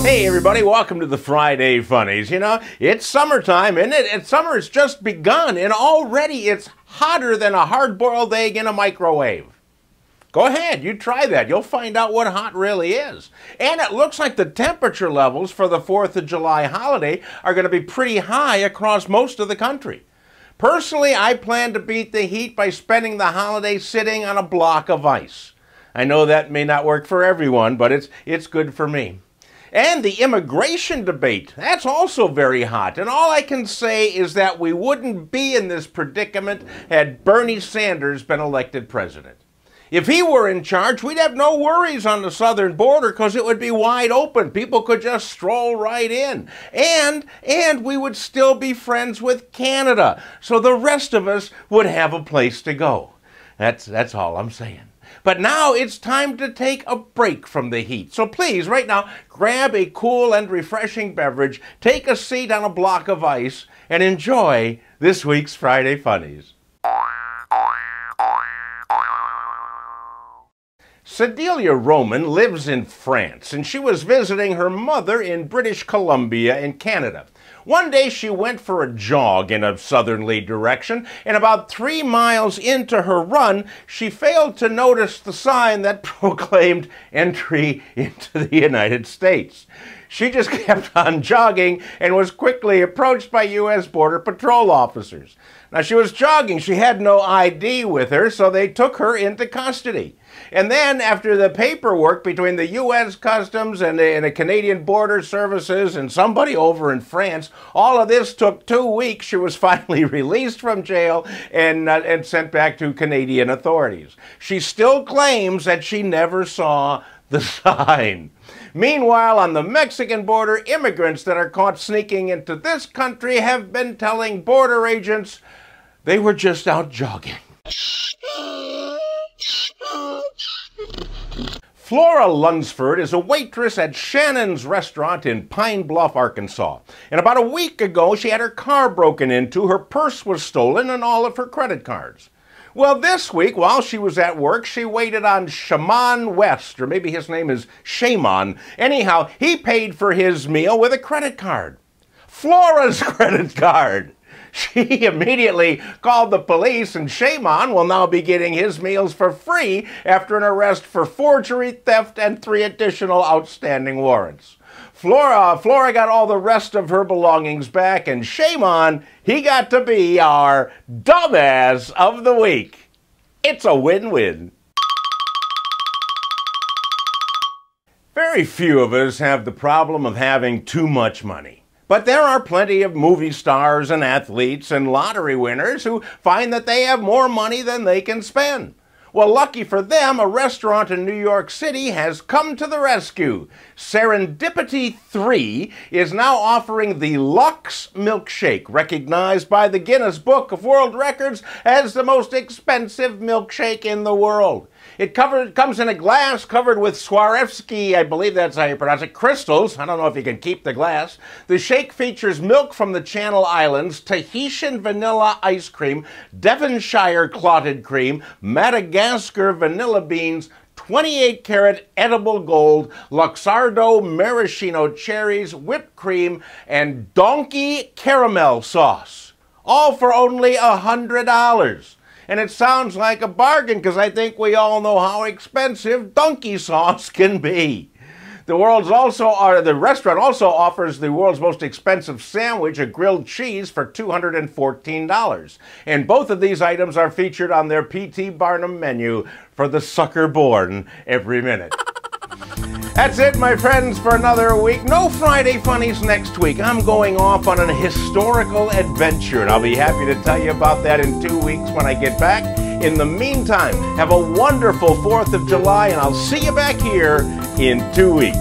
Hey everybody, welcome to the Friday Funnies. You know, it's summertime, isn't it? And summer has just begun, and already it's hotter than a hard-boiled egg in a microwave. Go ahead, you try that. You'll find out what hot really is. And it looks like the temperature levels for the 4th of July holiday are going to be pretty high across most of the country. Personally, I plan to beat the heat by spending the holiday sitting on a block of ice. I know that may not work for everyone, but it's good for me. And the immigration debate, that's also very hot. And all I can say is that we wouldn't be in this predicament had Bernie Sanders been elected president. If he were in charge, we'd have no worries on the southern border because it would be wide open. People could just stroll right in. And we would still be friends with Canada. So the rest of us would have a place to go. That's all I'm saying. But now it's time to take a break from the heat. So please, right now, grab a cool and refreshing beverage, take a seat on a block of ice, and enjoy this week's Friday Funnies. Cedelia Roman lives in France, and she was visiting her mother in British Columbia in Canada. One day she went for a jog in a southerly direction, and about 3 miles into her run, she failed to notice the sign that proclaimed entry into the United States. She just kept on jogging and was quickly approached by U.S. Border Patrol officers. Now, she was jogging. She had no ID with her, so they took her into custody. And then, after the paperwork between the U.S. Customs and the Canadian Border Services and somebody over in France, all of this took 2 weeks. She was finally released from jail and sent back to Canadian authorities. She still claims that she never saw the sign. Meanwhile, on the Mexican border, immigrants that are caught sneaking into this country have been telling border agents they were just out jogging. Flora Lunsford is a waitress at Shannon's restaurant in Pine Bluff, Arkansas. And about a week ago, she had her car broken into, her purse was stolen, and all of her credit cards. Well, this week, while she was at work, she waited on Shaman West, or maybe his name is Shaman. Anyhow, he paid for his meal with a credit card. Flora's credit card. She immediately called the police, and Shaman will now be getting his meals for free after an arrest for forgery, theft, and 3 additional outstanding warrants. Flora got all the rest of her belongings back, and Shaman, he got to be our dumbass of the week. It's a win-win. Very few of us have the problem of having too much money. But there are plenty of movie stars and athletes and lottery winners who find that they have more money than they can spend. Well, lucky for them, a restaurant in New York City has come to the rescue. Serendipity 3 is now offering the Lux milkshake, recognized by the Guinness Book of World Records as the most expensive milkshake in the world. It comes in a glass covered with Swarovski, I believe that's how you pronounce it, crystals. I don't know if you can keep the glass. The shake features milk from the Channel Islands, Tahitian vanilla ice cream, Devonshire clotted cream, Madagascar vanilla beans, 28-karat edible gold, Luxardo maraschino cherries, whipped cream, and donkey caramel sauce. All for only $100. And it sounds like a bargain because I think we all know how expensive donkey sauce can be. The restaurant also offers the world's most expensive sandwich, a grilled cheese, for $214. And both of these items are featured on their P.T. Barnum menu for the sucker born every minute. That's it, my friends, for another week. No Friday Funnies next week. I'm going off on an historical adventure, and I'll be happy to tell you about that in 2 weeks when I get back. In the meantime, have a wonderful 4th of July, and I'll see you back here in 2 weeks.